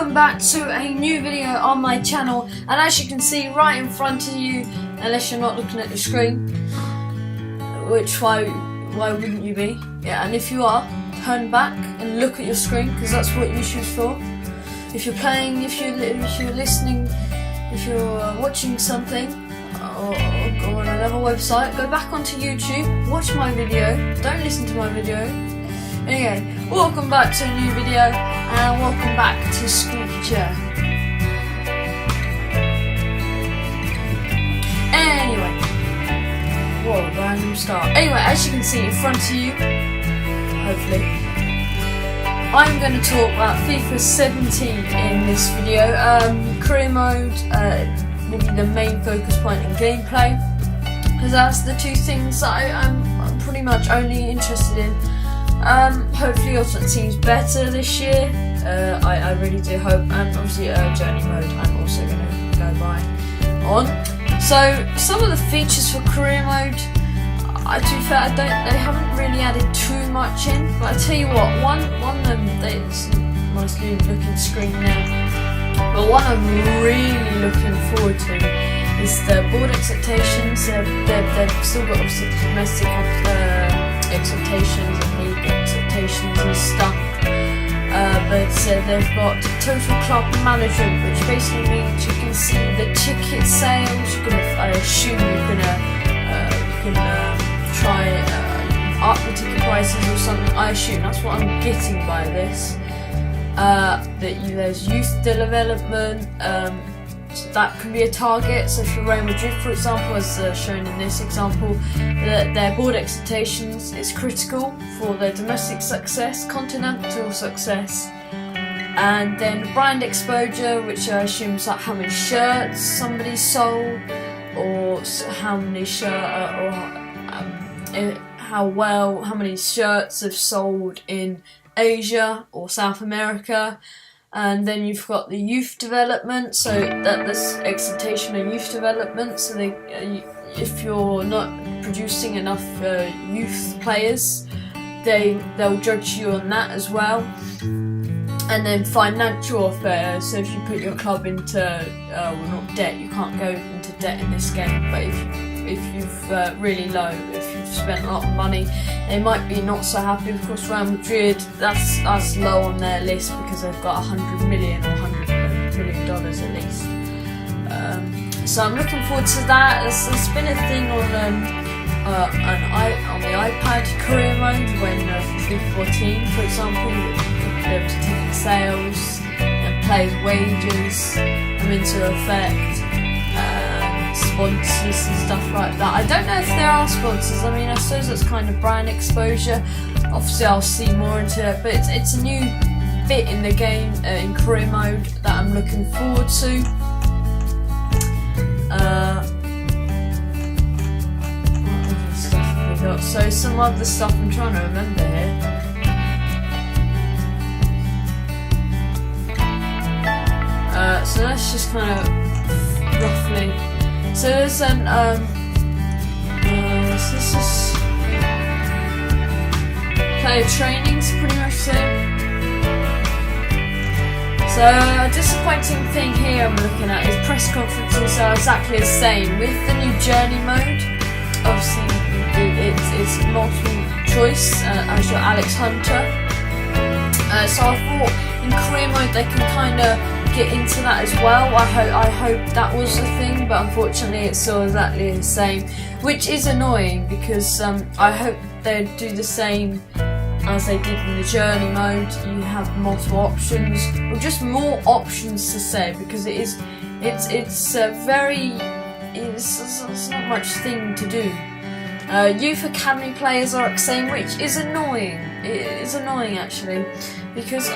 welcome back to a new video on my channel, and as you can see right in front of you, unless you're not looking at the screen, which why wouldn't you be? Yeah, and if you are, turn back and look at your screen, because that's what YouTube's for. If you're playing, if you're listening, if you're watching something or on another website, go back onto YouTube, watch my video, don't listen to my video. Anyway, welcome back to a new video, and welcome back to Squeaker. Anyway, what a random start. Anyway, as you can see in front of you, hopefully, I'm going to talk about FIFA 17 in this video. Career mode will be the main focus point in gameplay, because that's the two things that I'm pretty much only interested in. Hopefully Ultimate Team's better this year, I really do hope, and obviously Journey mode I'm also going to go by on. So some of the features for career mode, to be fair, they haven't really added too much in, but I tell you what, one of them, it's mostly looking screen now, but one I'm really looking forward to is the board expectations. They've still got obviously domestic expectations and league expectations and stuff, but they've got total club management, which basically means you can see the ticket sales. I assume you can try up the ticket prices or something. I assume that's what I'm getting by this. There's youth development. So that can be a target. So for Real Madrid, for example, as shown in this example, their board expectations is critical for their domestic success, continental success, and then brand exposure, which I assume is like how many shirts somebody sold, or how many how many shirts have sold in Asia or South America. And then you've got the youth development, so that's expectation of youth development. So if you're not producing enough youth players, they'll judge you on that as well. And then financial affairs. So if you put your club into not debt, you can't go into debt in this game. But if you've really low, if you've spent a lot of money, they might be not so happy. Of course, Real Madrid, that's low on their list because they've got $100 million or $100 million at least. So I'm looking forward to that. There's been a thing on the iPad career mode when FIFA 14, for example, you be able to ticket sales and players' wages come into effect. Sponsors and stuff like that. I don't know if there are sponsors. I mean, I suppose that's kind of brand exposure. Obviously I'll see more into it, but it's a new bit in the game, in career mode, that I'm looking forward to. What other stuff have we got? So some other stuff I'm trying to remember here. So let's just kind of roughly. So there's this is player training's pretty much the same. So a disappointing thing here I'm looking at is press conferences are exactly the same. With the new journey mode, obviously it's multiple choice as your Alex Hunter. So I thought in career mode they can kind of get into that as well. I hope that was the thing, but unfortunately it's still exactly the same, which is annoying because I hope they'd do the same as they did in the journey mode. You have multiple options, or just more options to say, because it's not much thing to do. Youth academy players are the same, which is annoying. It is annoying actually, because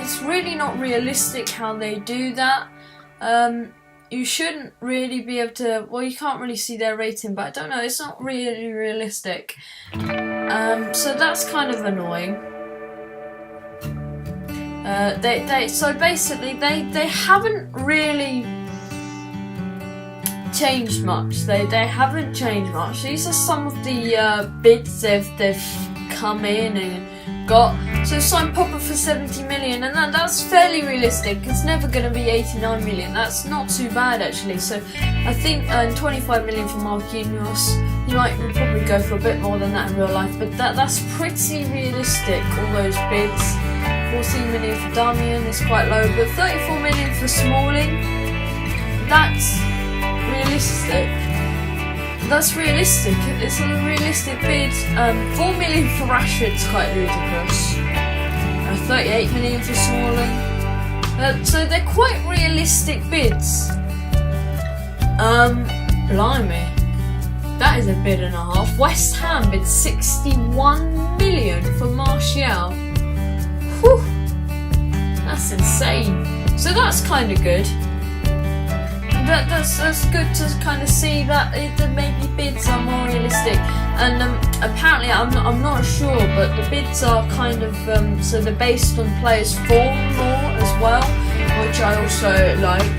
it's really not realistic how they do that. You shouldn't really be able to, well, you can't really see their rating, but I don't know, it's not really realistic. So that's kind of annoying. So basically they haven't really changed much. They haven't changed much. These are some of the bids they've come in and got. So sign Popper for 70 million, and that's fairly realistic. It's never going to be 89 million. That's not too bad actually. So I think 25 million for Marquinhos. You might probably go for a bit more than that in real life, but that's pretty realistic. All those bids. 14 million for Damian is quite low, but 34 million for Smalling. That's realistic. That's realistic. It's a realistic bid. 4 million for Rashford's quite ludicrous. 38 million for Smalling. So they're quite realistic bids. Blimey. That is a bid and a half. West Ham bid 61 million for Martial. Whew. That's insane. So that's kind of good. That's good to kind of see that maybe bids are more realistic, and apparently I'm not sure, but the bids are kind of so they're based on players' form more as well, which I also like.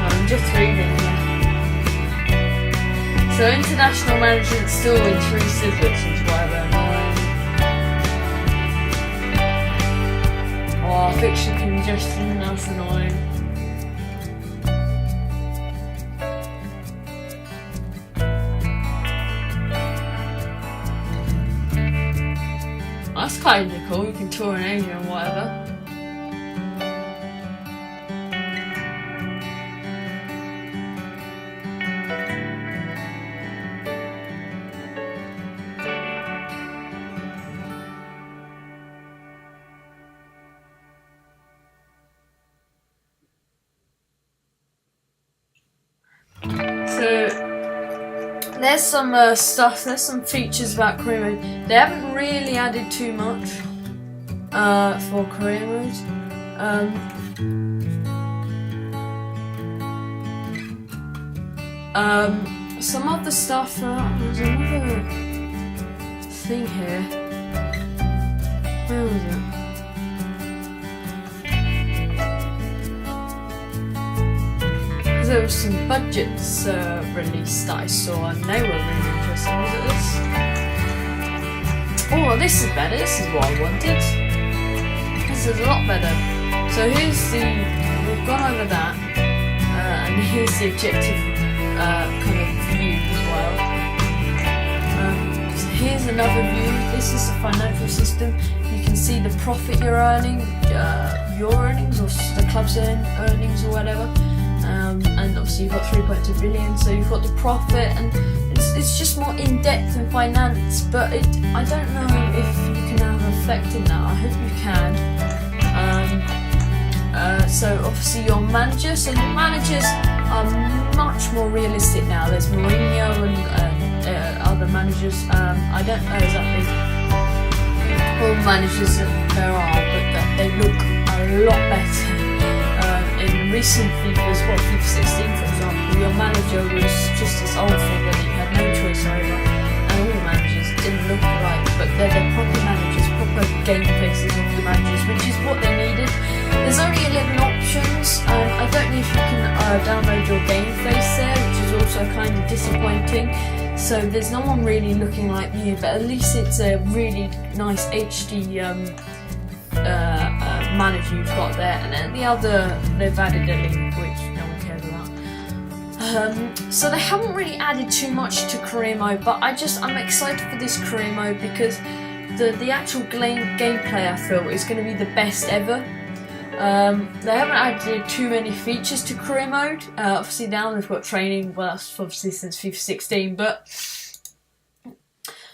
I'm just reading. So international management still intrusive, which is why they're annoying. Oh, fixture congestion, that's annoying. That's kind of cool, you can tour in Asia and whatever. There's some stuff, there's some features about career mode. They haven't really added too much for career mode. Some of the stuff, there's another thing here. Where was it? There were some budgets released that I saw, and they were really interesting. Was it this? Oh, this is better. This is what I wanted. This is a lot better. So we've gone over that, and here's the objective kind of view as well. So here's another view. This is the financial system. You can see the profit you're earning, your earnings, or the club's earnings, or whatever. And obviously you've got 3.2 billion, so you've got the profit, and it's just more in depth in finance. But I don't know if you can have an effect in that. I hope you can. So obviously your manager. So the managers are much more realistic now. There's Mourinho and other managers. I don't know exactly all managers that there are, but they look a lot better. In recent FIFAs, FIFA 16 for example, your manager was just this old figure that you had no choice over, and all the managers didn't look alike, but they're proper managers, proper game faces of the managers, which is what they needed. There's only 11 options. I don't know if you can download your game face there, which is also kind of disappointing. So there's no one really looking like you, but at least it's a really nice HD manager you've got there, and then the other, they've added a link which no one cares about. So they haven't really added too much to career mode, but I'm excited for this career mode because the actual gameplay I feel is going to be the best ever. They haven't added too many features to career mode. Obviously now they've got training, well that's obviously since FIFA 16, but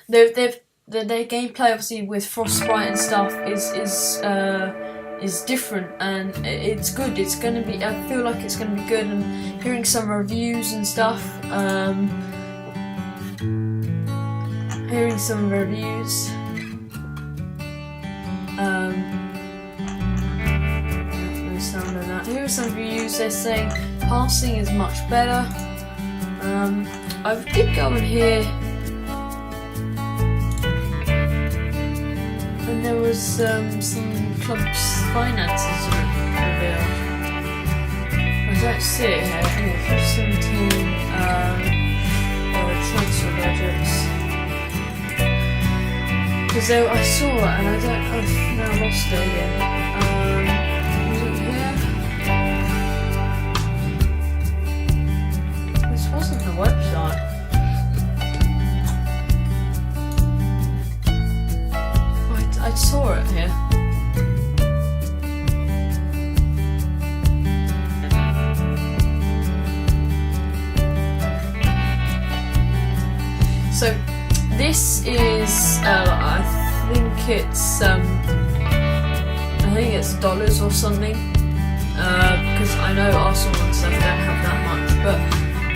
their gameplay obviously with Frostbite and stuff is different, and it's good. It's gonna be. I feel like it's gonna be good. And hearing some reviews and stuff. Hearing some reviews. No sound on that. Here are some reviews. They're saying passing is much better. I did go in here. And there was some club's finances revealed. don't see it here. Anyway, 17 transfer budgets. Because I saw it and I've now lost it again. Was it here? This wasn't the website. I saw it here. So this is, I think it's dollars or something, because I know Arsenal and stuff don't have that much, but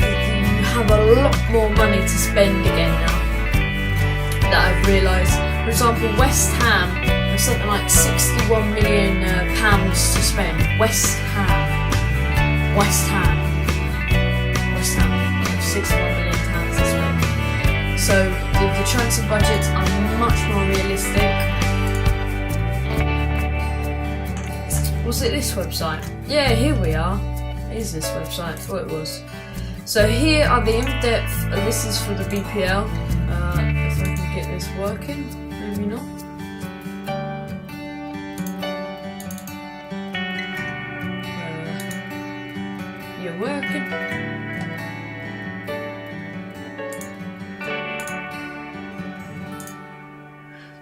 you have a lot more money to spend again now, that I've realised. For example, West Ham have something like £61 million pounds to spend. West Ham, 61 million pounds to spend. So the transfer budgets are much more realistic. Was it this website? Yeah, here we are. It is this website, I thought it was. So here are the in-depth, this is for the BPL. If I can get this working, maybe not. You're working.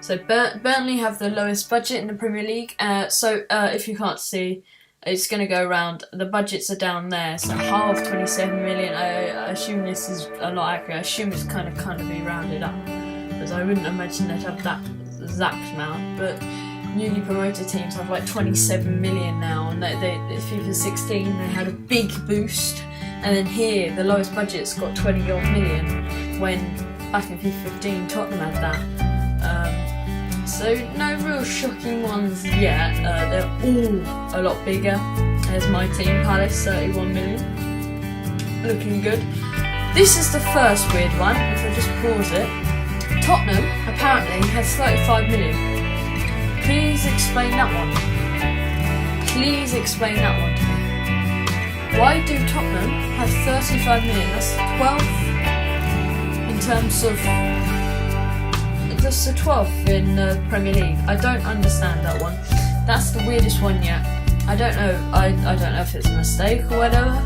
So Burnley have the lowest budget in the Premier League. So if you can't see, it's going to go around. The budgets are down there. So half 27 million. I assume this is a lot accurate. I assume it's kind of be rounded up, because I wouldn't imagine they'd have that exact amount. But newly promoted teams have like 27 million now, and they FIFA 16 they had a big boost, and then here the lowest budget's got 20 odd million. When back in FIFA 15 Tottenham had that. So no real shocking ones yet. They're all a lot bigger. There's my team, Palace, 31 million. Looking good. This is the first weird one, if I just pause it. Tottenham apparently has 35 million. Please explain that one. Please explain that one to me. Why do Tottenham have 35 million? That's 12th in terms of... That's the 12th in the Premier League. I don't understand that one. That's the weirdest one yet. I don't know. I don't know if it's a mistake or whatever.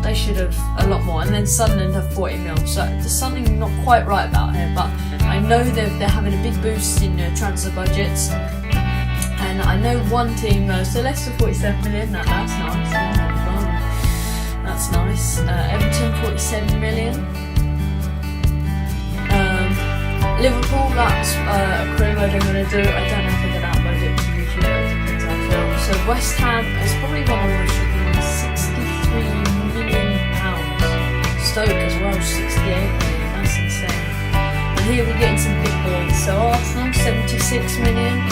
They should have a lot more. And then Sunderland have 40 mil. So there's something not quite right about here. But I know they're having a big boost in transfer budgets. And I know one team, so Leicester 47 million. That's nice. That's nice. Everton 47 million. Liverpool, that's a crew I'm going to do. I don't know if I'm going to upload it to YouTube, it depends how I feel. So West Ham is probably one of the most shocking ones, £63 million. Stoke as well, 68 million, that's insane. And here we get into some big boys. So Arsenal, 76 million.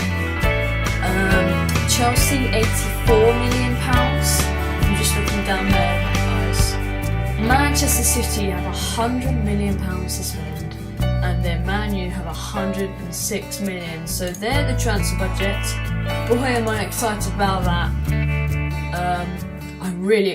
Chelsea, £84 million. I'm just looking down there, guys. Manchester City have £100 million to spend. And then Man U have 106 million. So they're the transfer budgets. Boy, am I excited about that. I'm really